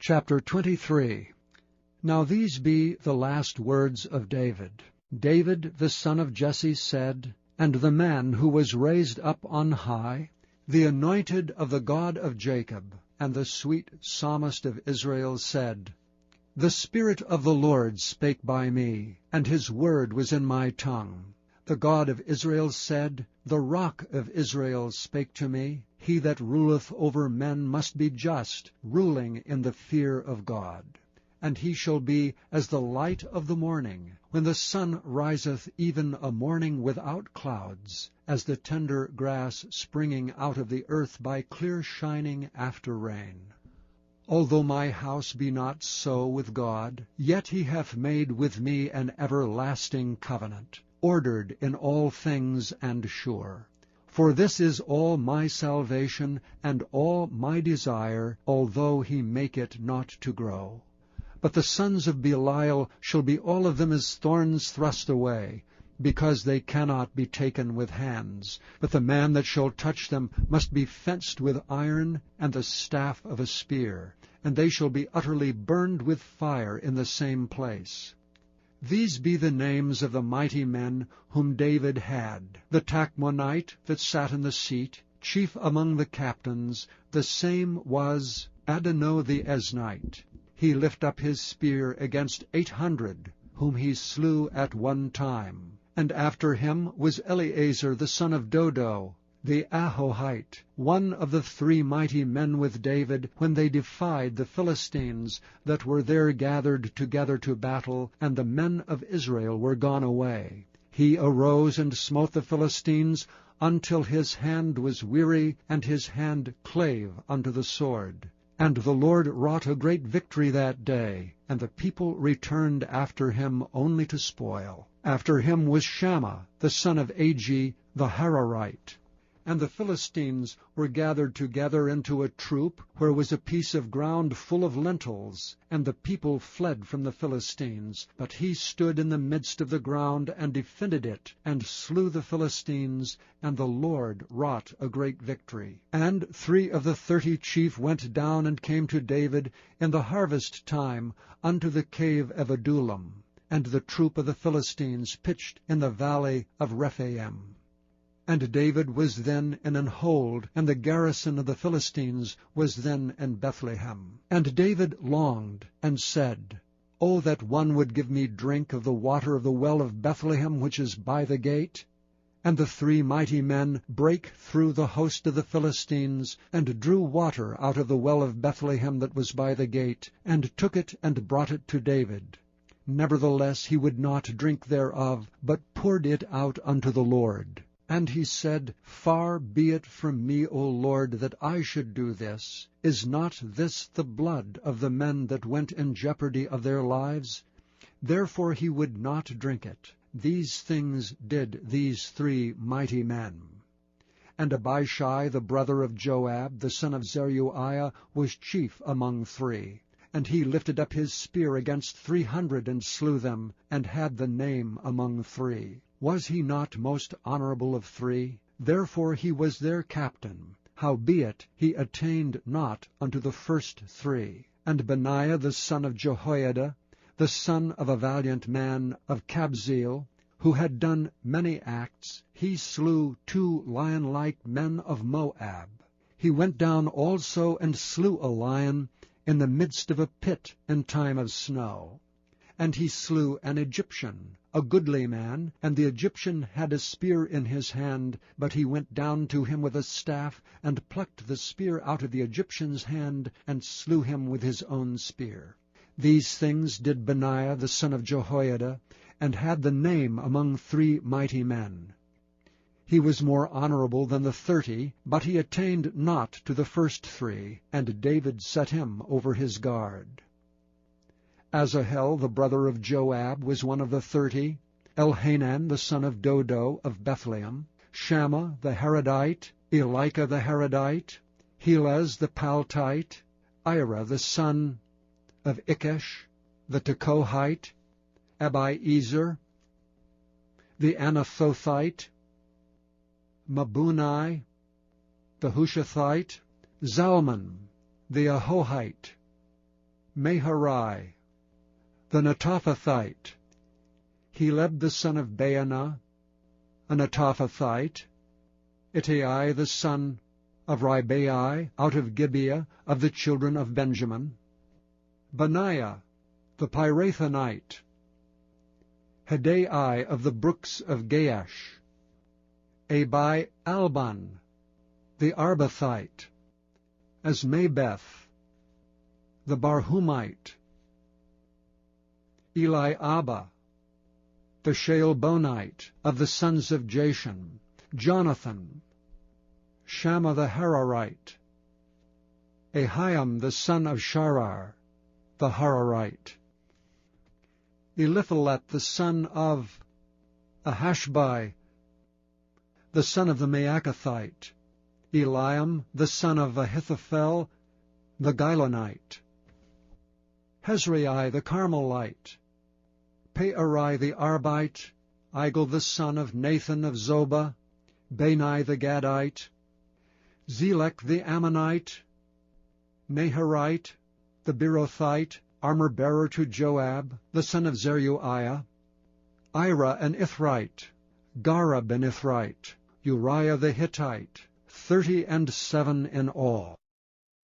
Chapter 23. Now these be the last words of David. David the son of Jesse said, and the man who was raised up on high, the anointed of the God of Jacob, and the sweet psalmist of Israel said, The Spirit of the Lord spake by me, and his word was in my tongue. The God of Israel said, The Rock of Israel spake to me, He that ruleth over men must be just, ruling in the fear of God. And he shall be as the light of the morning, when the sun riseth, even a morning without clouds, as the tender grass springing out of the earth by clear shining after rain. Although my house be not so with God, yet he hath made with me an everlasting covenant, ordered in all things and sure. For this is all my salvation, and all my desire, although he make it not to grow. But the sons of Belial shall be all of them as thorns thrust away, because they cannot be taken with hands. But the man that shall touch them must be fenced with iron and the staff of a spear, and they shall be utterly burned with fire in the same place. These be the names of the mighty men whom David had. The Tachmonite that sat in the seat, chief among the captains, the same was Adonai the Eznite. He lift up his spear against 800, whom he slew at one time. And after him was Eleazar the son of Dodo, the Ahohite, one of the 3 mighty men with David, when they defied the Philistines that were there gathered together to battle, and the men of Israel were gone away. He arose and smote the Philistines until his hand was weary, and his hand clave unto the sword. And the Lord wrought a great victory that day, and the people returned after him only to spoil. After him was Shammah, the son of Agi, the Hararite. And the Philistines were gathered together into a troop, where was a piece of ground full of lentils, and the people fled from the Philistines. But he stood in the midst of the ground, and defended it, and slew the Philistines, and the Lord wrought a great victory. And 3 of the 30 chief went down and came to David in the harvest time unto the cave of Adullam, and the troop of the Philistines pitched in the valley of Rephaim. And David was then in an hold, and the garrison of the Philistines was then in Bethlehem. And David longed, and said, O that one would give me drink of the water of the well of Bethlehem, which is by the gate. And the 3 mighty men brake through the host of the Philistines, and drew water out of the well of Bethlehem that was by the gate, and took it and brought it to David. Nevertheless he would not drink thereof, but poured it out unto the Lord. And he said, Far be it from me, O Lord, that I should do this. Is not this the blood of the men that went in jeopardy of their lives? Therefore he would not drink it. These things did these 3 mighty men. And Abishai, the brother of Joab, the son of Zeruiah, was chief among 3. And he lifted up his spear against 300, and slew them, and had the name among 3. Was he not most honorable of 3? Therefore he was their captain. Howbeit he attained not unto the first 3. And Benaiah the son of Jehoiada, the son of a valiant man of Kabzeel, who had done many acts, he slew 2 lion-like men of Moab. He went down also and slew a lion in the midst of a pit in time of snow. And he slew an Egyptian, a goodly man, and the Egyptian had a spear in his hand, but he went down to him with a staff, and plucked the spear out of the Egyptian's hand, and slew him with his own spear. These things did Benaiah the son of Jehoiada, and had the name among 3 mighty men. He was more honorable than the 30, but he attained not to the first 3, and David set him over his guard. Asahel, the brother of Joab, was one of the 30, Elhanan, the son of Dodo of Bethlehem, Shammah the Haradite, Elika the Haradite, Helez the Paltite, Ira the son of Ikesh, the Tekohite, Abiezer, the Anathothite, Mabunai, the Hushathite, Zalman, the Ahohite, Maharai, the Netophathite, Heleb the son of Baanah, a Netophathite, Ittai the son of Ribai, out of Gibeah of the children of Benjamin, Benaiah the Pirathonite, Hedai of the brooks of Gaash, Abi Alban the Arbathite, Asmabeth the Barhumite, Eliabah the Shaalbonite of the sons of Jashan, Jonathan, Shammah the Hararite, Ahiam the son of Sharar, the Hararite, Eliphalet the son of Ahashbai, the son of the Maacathite, Eliam the son of Ahithophel, the Gilonite, Hezrai the Carmelite, Pearai the Arbite, Igel the son of Nathan of Zobah, Bani the Gadite, Zelek the Ammonite, Naharite, the Beerothite, armor-bearer to Joab, the son of Zeruiah, Ira an Ithrite, Gareb an Ithrite, Uriah the Hittite, 37 in all.